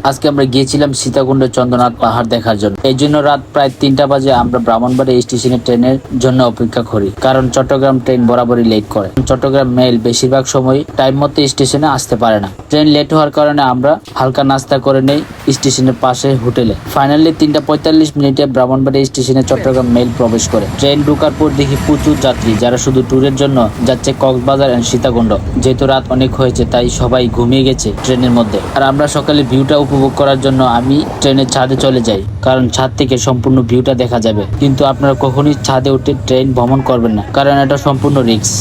আজকে আমরা গিয়েছিলাম সীতাকুণ্ড চন্দ্রনাথ পাহাড় দেখার জন্য। এই জন্য রাত প্রায় 3টা বাজে আমরা ব্রাহ্মণবাড়িয়া স্টেশনে ট্রেনের জন্য অপেক্ষা করি, কারণ চট্টগ্রাম ট্রেন বরাবরই লেট করে। চট্টগ্রাম মেল বেশিরভাগ সময় টাইম মতো স্টেশনে আসতে পারে না। ট্রেন লেট হওয়ার কারণে আমরা হালকা নাস্তা করে নেই স্টেশনের পাশে হোটেলে। ফাইনালি 3টা 45 ব্রাহ্মণবাড়িয়া স্টেশনে চট্টগ্রাম মেল প্রবেশ করে। ট্রেন ঢোকার পর দেখি প্রচুর যাত্রী যারা শুধু ট্যুরের জন্য যাচ্ছে কক্সবাজার এন্ড সীতাকুণ্ড। যেহেতু রাত অনেক হয়েছে তাই সবাই ঘুমিয়ে গেছে ট্রেনের মধ্যে। আর আমরা সকালে ভিউটা উপভোগ করার জন্য আমি ট্রেনের ছাদে চলে যাই, কারণ ছাদ থেকে সম্পূর্ণ ভিউটা দেখা যাবে। কিন্তু আপনারা কখনোই ছাদে উঠে ট্রেন ভ্রমণ করবেন না, কারণ এটা সম্পূর্ণ রিস্ক।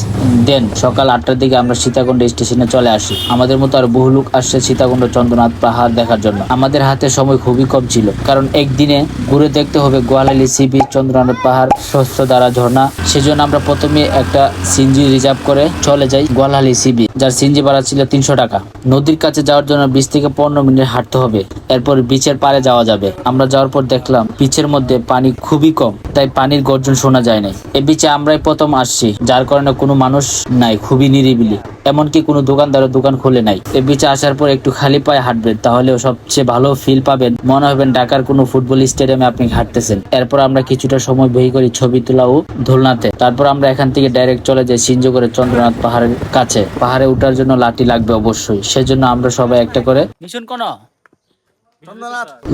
দেন সকাল 8টার দিকে আমরা সীতাকুণ্ড স্টেশনে চলে আসি। আমাদের মতো আর বহু লোক আসছে সীতাকুণ্ড চন্দ্রনাথ পাহাড় দেখার জন্য। আমাদের হাতে সময় খুবই কম ছিল, কারণ একদিনে ঘুরে দেখতে হবে গোয়ালহালি সি বিচ, চন্দ্রনাথ পাহাড়, স্বচ্ছধারা ঝর্ণা। সেজন্য আমরা প্রথমে একটা সিএনজি রিজার্ভ করে চলে যাই গোয়ালহালি সি বিচ, যার সিএনজি ভাড়া ছিল 300 টাকা। নদীর কাছে যাওয়ার জন্য 20 থেকে 15 মিনিট হাঁটতে হবে, এরপর বিচের পাড়ে যাওয়া যাবে। আমরা যাওয়ার পর দেখলাম বিচের মধ্যে পানি খুবই কম, তাই পানির গর্জন শোনা যায় নাই। এই বিচে আমরাই প্রথম আসছি, যার কারণে কোনো মানুষ নাই, খুবই নিরিবিলি। এমনকি কোনো দোকানদারও দোকান খুলে নাই। এই বিচে আসার পর একটু খালি পায়ে হাঁটবেন, তাহলেও সবচেয়ে ভালো ফিল পাবেন। মনে হবেন ঢাকার কোনো ফুটবল স্টেডিয়ামে আপনি হাঁটতেছেন। এরপর আমরা কিছুটা সময় বই করি ছবি তোলা ও দোলনাতে। তারপর আমরা এখান থেকে ডাইরেক্ট চলে যাই সিনজো করে চন্দ্রনাথ পাহাড়ের কাছে। পাহাড়ে ওঠার জন্য লাঠি লাগবে অবশ্যই, সেজন্য আমরা সবাই একটা করে মিশন কোন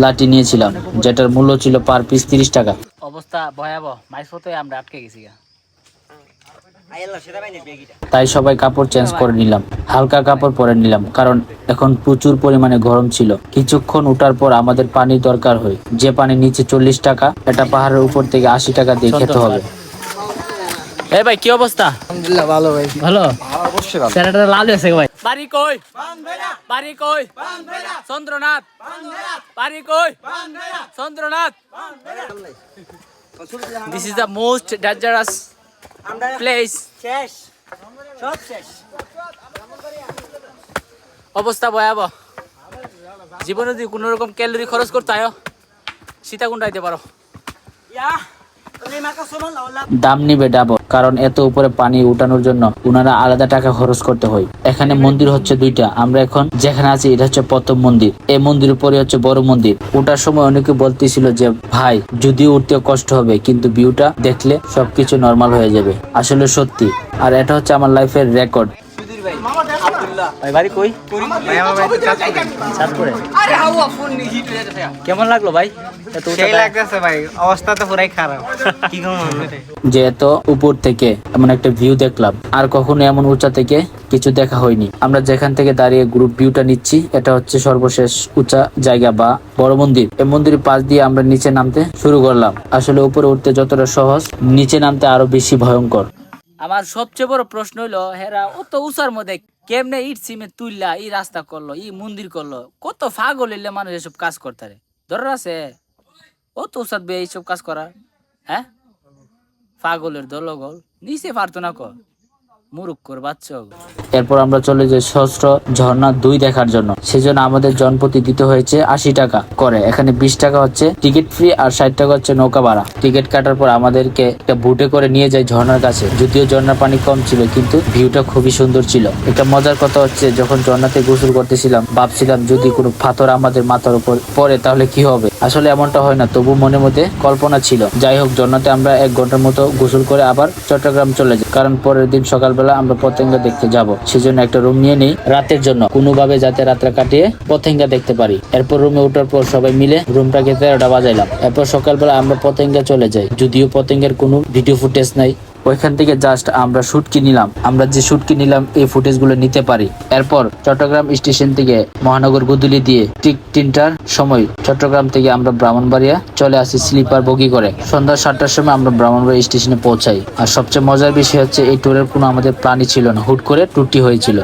লাঠি নিয়েছিলাম, যেটার মূল্য ছিল পার পিস 30 টাকা। অবস্থা ভয়াবহ, মাইসপথে আমরা আটকে গেছি। তাই সবাই কাপড় চেঞ্জ করে নিলাম, হালকা কাপড় পরে নিলাম, কারণ এখন প্রচুর পরিমাণে গরম ছিল। কিছুক্ষণ উঠার পর আমাদের পানির দরকার হয়, যে পানি নিচে 40 টাকা, এটা পাহাড়ের উপর থেকে 80 টাকা দিয়ে খেতে হবে। এই ভাই কি অবস্থা? আলহামদুলিল্লাহ ভালো ভাই। ভালো, অবশ্যই ভালো। চেহারাটা লাল হয়েছে ভাই। বাড়ি কই? বাড়ি কই? চন্দ্রনাথ। বাড়ি কই? Chandranath. This is the most dangerous place. অবস্থা ভয়াবহ। জীবনে যদি কোনো রকম ক্যালোরি খরচ করতে হয় সীতাকুণ্ড আইতে পারো। দাম নিবে ডাবল, কারণ এত উপরে পানি উঠানোর জন্য ওনারা আলাদা টাকা খরচ করতে হয়। এখানে মন্দির হচ্ছে 2টা। আমরা এখন যেখানে আছি এটা হচ্ছে প্রথম মন্দির। এই মন্দিরের পরে হচ্ছে বড় মন্দির। ওঠার সময় অনেকে বলতেছিল যে ভাই যদিও উঠতে কষ্ট হবে, কিন্তু ভিউটা দেখলে সবকিছু নর্মাল হয়ে যাবে। আসলে সত্যি, আর এটা হচ্ছে আমার লাইফের রেকর্ড। ভাই বাড়ি কই? কেমন লাগলো ভাই? অবস্থা তো পুরাই খারাপ। কি যে এত উপর থেকে এমন একটা ভিউ দেখলাম, আর কখনো এমন উঁচা থেকে কিছু দেখা হয়নি। আমরা যেখান থেকে দাঁড়িয়ে গ্রুপ ভিউটা নিচ্ছি, এটা হচ্ছে সর্বশেষ উঁচা জায়গা বা বড় মন্দির। এই মন্দিরের পাশ দিয়ে আমরা নিচে নামতে শুরু করলাম। আসলে উপরে উঠতে যতটা সহজ, নিচে নামতে আরো বেশি ভয়ঙ্কর। আমার সবচেয়ে বড় প্রশ্ন হইলো, হেরা অত উঁচার মধ্যে কেমনে ইট সিমেন্ট তুললা এই রাস্তা করলো, এই মন্দির করলো? কত ফাগল হইলে মানুষ এসব কাজ করতে পারে? ধর আছে অত উঁচাত বে এইসব কাজ করা? হ্যাঁ, পাগলের দলগল নিচে পারতো না কর মুরুক্কর বাচ্চা। এরপর আমরা চলে যাই সহস্র ঝর্ণা 2 দেখার জন্য। সেজন্য আমাদের জনপ্রতি দিতে হয়েছে 80 টাকা করে। এখানে 20 টাকা হচ্ছে টিকিট ফ্রি আর 60 টাকা হচ্ছে নৌকা ভাড়া। টিকিট কাটার পর আমাদেরকে একটা বুটে করে নিয়ে যায় ঝর্ণার কাছে। যদিও ঝর্ণার পানি কম ছিল, কিন্তু ভিউটা খুবই সুন্দর ছিল। একটা মজার কথা হচ্ছে, যখন ঝর্ণাতে গোসল করতেছিলাম ভাবছিলাম যদি কোনো পাথর আমাদের মাথার উপর পড়ে তাহলে কি হবে। আসলে এমনটা হয় না, তবু মনের মধ্যে কল্পনা ছিল। যাই হোক, ঝর্ণাতে আমরা 1 ঘন্টার মতো গোসল করে আবার চট্টগ্রাম চলে যাই, কারণ পরের দিন সকালবেলা আমরা পতেঙ্গা দেখতে যাব। সেজন্য একটা রুম নিয়ে নেই রাতের জন্য, কোনোভাবে যাতে রাতটা কাটিয়ে পতেঙ্গা দেখতে পারি। এরপর রুমে ওঠার পর সবাই মিলে রুমটাকে 13টা বাজাইলাম। এরপর সকালবেলা আমরা পতেঙ্গা চলে যাই। যদিও পতেঙ্গার কোনো ভিডিও ফুটেজ নাই, ওইখান থেকে জাস্ট আমরা শুটকি নিলাম। আমরা যে শুটকি নিলাম এই ফুটেজ গুলো নিতে পারি। এরপর চট্টগ্রাম স্টেশন থেকে মহানগর গুদুলি দিয়ে ঠিক 3টার সময় চট্টগ্রাম থেকে আমরা ব্রাহ্মণবাড়িয়া চলে আসি স্লিপার বগি করে। সন্ধ্যা 7টার সময় আমরা ব্রাহ্মণবাড়িয়া স্টেশনে পৌঁছাই। আর সবচেয়ে মজার বিষয় হচ্ছে এই ট্যুরের কোনো আমাদের প্ল্যানই ছিল না, হুট করে ট্যুরটি হয়েছিল।